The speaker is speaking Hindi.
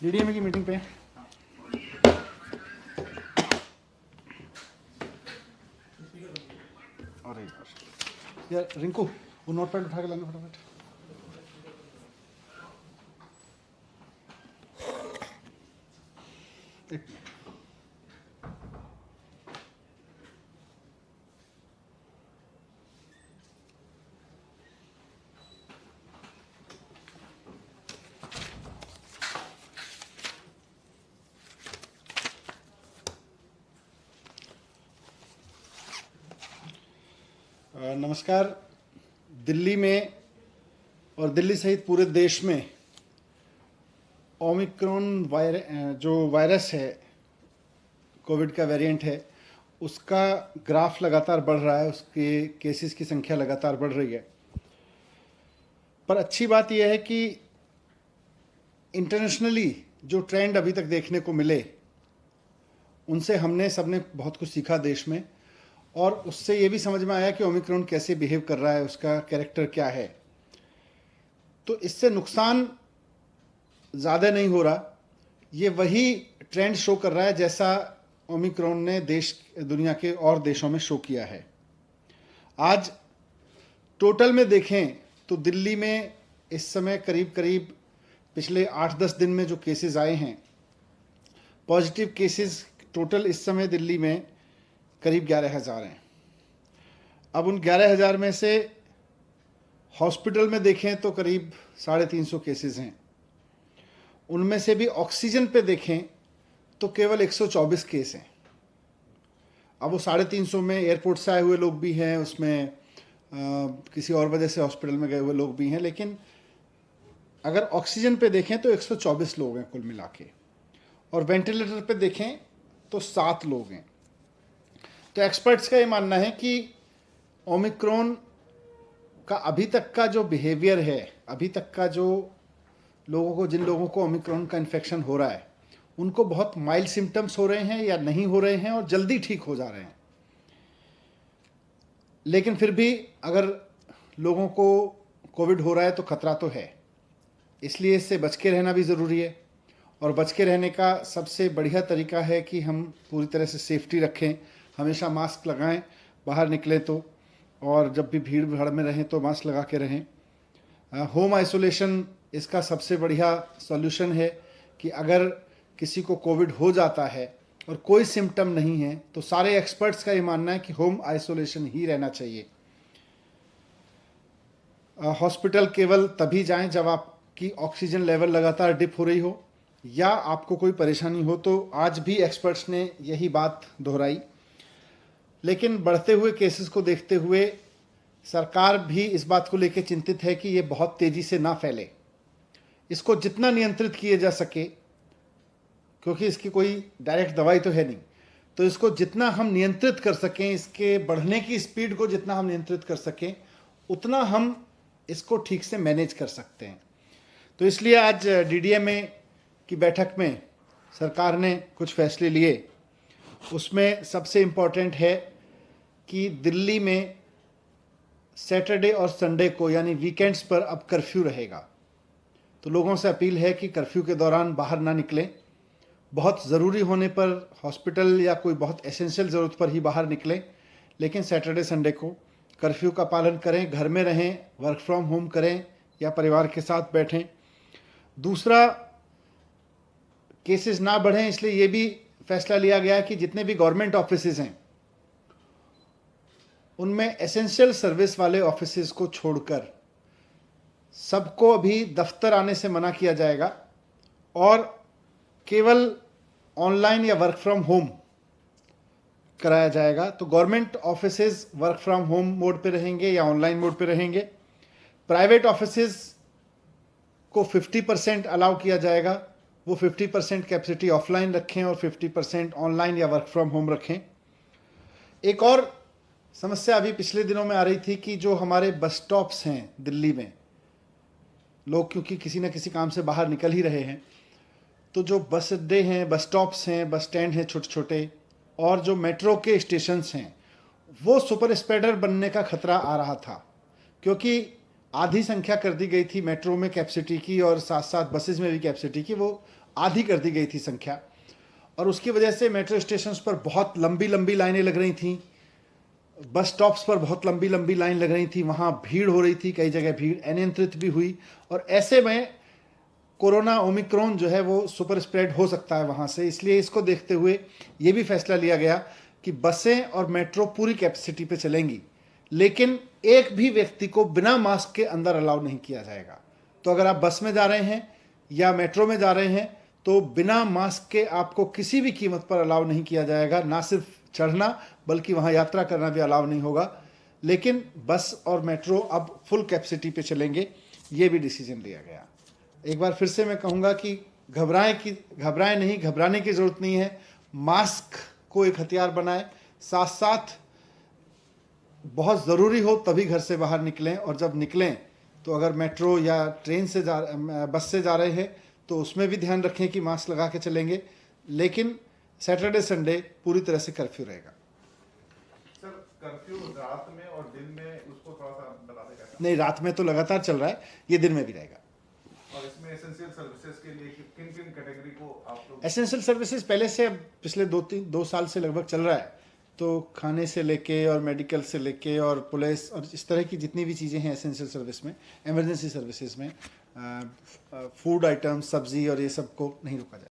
डीडीएमए की मीटिंग पे अरे यार रिंकू वो नोट पैड उठा के लाना फटाफट। एक मिनट। नमस्कार। दिल्ली में और दिल्ली सहित पूरे देश में ओमिक्रॉन जो वायरस है, कोविड का वेरिएंट है, उसका ग्राफ लगातार बढ़ रहा है, उसके केसेस की संख्या लगातार बढ़ रही है। पर अच्छी बात यह है कि इंटरनेशनली जो ट्रेंड अभी तक देखने को मिले, उनसे हमने सबने बहुत कुछ सीखा देश में, और उससे ये भी समझ में आया कि ओमिक्रॉन कैसे बिहेव कर रहा है, उसका कैरेक्टर क्या है। तो इससे नुकसान ज़्यादा नहीं हो रहा, ये वही ट्रेंड शो कर रहा है जैसा ओमिक्रॉन ने दुनिया के और देशों में शो किया है। आज टोटल में देखें तो दिल्ली में इस समय करीब करीब पिछले 8-10 दिन में जो केसेस आए हैं, पॉजिटिव केसेस टोटल इस समय दिल्ली में करीब 11,000 हैं। अब उन 11,000 में से हॉस्पिटल में देखें तो करीब 350 केसेस हैं। उनमें से भी ऑक्सीजन पे देखें तो केवल 124 केस हैं। अब वो 350 में एयरपोर्ट से आए हुए लोग भी हैं, उसमें किसी और वजह से हॉस्पिटल में गए हुए लोग भी हैं, लेकिन अगर ऑक्सीजन पे देखें तो 124 लोग हैं कुल मिला के, और वेंटिलेटर पे देखें तो 7 लोग हैं। तो एक्सपर्ट्स का ये मानना है कि ओमिक्रॉन का अभी तक का जो बिहेवियर है, अभी तक का जो जिन लोगों को ओमिक्रॉन का इन्फेक्शन हो रहा है, उनको बहुत माइल्ड सिम्टम्स हो रहे हैं या नहीं हो रहे हैं और जल्दी ठीक हो जा रहे हैं। लेकिन फिर भी अगर लोगों को कोविड हो रहा है तो खतरा तो है, इसलिए इससे बच के रहना भी ज़रूरी है। और बच के रहने का सबसे बढ़िया तरीका है कि हम पूरी तरह से सेफ्टी रखें, हमेशा मास्क लगाएं बाहर निकले तो, और जब भी भीड़ भाड़ में रहें तो मास्क लगा के रहें। होम आइसोलेशन इसका सबसे बढ़िया सॉल्यूशन है कि अगर किसी को कोविड हो जाता है और कोई सिम्टम नहीं है तो सारे एक्सपर्ट्स का ये मानना है कि होम आइसोलेशन ही रहना चाहिए। हॉस्पिटल केवल तभी जाएं जब आपकी ऑक्सीजन लेवल लगातार डिप हो रही हो या आपको कोई परेशानी हो, तो आज भी एक्सपर्ट्स ने यही बात दोहराई। लेकिन बढ़ते हुए केसेस को देखते हुए सरकार भी इस बात को लेकर चिंतित है कि ये बहुत तेज़ी से ना फैले। इसको जितना नियंत्रित किया जा सके, क्योंकि इसकी कोई डायरेक्ट दवाई तो है नहीं, तो इसको जितना हम नियंत्रित कर सकें, इसके बढ़ने की स्पीड को जितना हम नियंत्रित कर सकें, उतना हम इसको ठीक से मैनेज कर सकते हैं। तो इसलिए आज डीडीएमए की बैठक में सरकार ने कुछ फैसले लिए। उसमें सबसे इम्पॉर्टेंट है कि दिल्ली में सैटरडे और संडे को यानी वीकेंड्स पर अब कर्फ्यू रहेगा। तो लोगों से अपील है कि कर्फ्यू के दौरान बाहर ना निकलें। बहुत ज़रूरी होने पर हॉस्पिटल या कोई बहुत एसेंशियल ज़रूरत पर ही बाहर निकलें, लेकिन सैटरडे संडे को कर्फ्यू का पालन करें, घर में रहें, वर्क फ्रॉम होम करें या परिवार के साथ बैठें। दूसरा, केसेस ना बढ़ें, इसलिए ये भी फैसला लिया गया कि जितने भी गवर्नमेंट ऑफिसेज हैं उनमें एसेंशियल सर्विस वाले ऑफिसेज को छोड़कर सबको अभी दफ्तर आने से मना किया जाएगा और केवल ऑनलाइन या वर्क फ्रॉम होम कराया जाएगा। तो government offices work from home mode पे रहेंगे या ऑनलाइन मोड पे रहेंगे। प्राइवेट ऑफिसेज को 50% अलाउ किया जाएगा, वो 50% कैपेसिटी ऑफलाइन रखें और 50% ऑनलाइन या वर्क फ्रॉम होम रखें। एक और समस्या अभी पिछले दिनों में आ रही थी कि जो हमारे बस स्टॉप्स हैं दिल्ली में, लोग क्योंकि किसी न किसी काम से बाहर निकल ही रहे हैं, तो जो बस अड्डे हैं, बस स्टॉप्स हैं, बस स्टैंड हैं छोटे छोटे, और जो मेट्रो के स्टेशंस हैं, वो सुपर स्प्रेडर बनने का खतरा आ रहा था, क्योंकि आधी संख्या कर दी गई थी मेट्रो में कैपेसिटी की और साथ साथ बसेस में भी कैपेसिटी की, वो आधी कर दी गई थी संख्या। और उसकी वजह से मेट्रो स्टेशंस पर बहुत लंबी लंबी लाइनें लग रही थीं, बस स्टॉप्स पर बहुत लंबी लंबी लाइन लग रही थी, वहाँ भीड़ हो रही थी, कई जगह भीड़ अनियंत्रित भी हुई। और ऐसे में कोरोना ओमिक्रॉन जो है वो सुपर स्प्रेड हो सकता है वहाँ से। इसलिए इसको देखते हुए ये भी फैसला लिया गया कि बसें और मेट्रो पूरी कैपेसिटी पे चलेंगी, लेकिन एक भी व्यक्ति को बिना मास्क के अंदर अलाउ नहीं किया जाएगा। तो अगर आप बस में जा रहे हैं या मेट्रो में जा रहे हैं तो बिना मास्क के आपको किसी भी कीमत पर अलाउ नहीं किया जाएगा। ना सिर्फ चढ़ना बल्कि वहाँ यात्रा करना भी अलाउ नहीं होगा। लेकिन बस और मेट्रो अब फुल कैपेसिटी पे चलेंगे, ये भी डिसीजन लिया गया। एक बार फिर से मैं कहूँगा कि घबराएं नहीं, घबराने की ज़रूरत नहीं है। मास्क को एक हथियार बनाएं, साथ साथ बहुत ज़रूरी हो तभी घर से बाहर निकलें, और जब निकलें तो अगर मेट्रो या ट्रेन से बस से जा रहे हैं तो उसमें भी ध्यान रखें कि मास्क लगा के चलेंगे। लेकिन सैटरडे संडे पूरी तरह से कर्फ्यू रहेगा। सर, कर्फ्यू रात में और दिन में उसको थोड़ा सा बता देगा? नहीं, रात में तो लगातार चल रहा है, ये दिन में भी रहेगा। और इसमें एसेंशियल सर्विसेज के लिए किन किन कैटेगरी को आप लोग? एसेंशियल सर्विसेज पहले से अब पिछले 2 साल से लगभग चल रहा है। तो खाने से लेके और मेडिकल से लेके और पुलिस और इस तरह की जितनी भी चीज़ें हैं एसेंशियल सर्विस में, इमरजेंसी सर्विसेज में, फूड आइटम्स, सब्जी और ये सब को नहीं रोका जाए।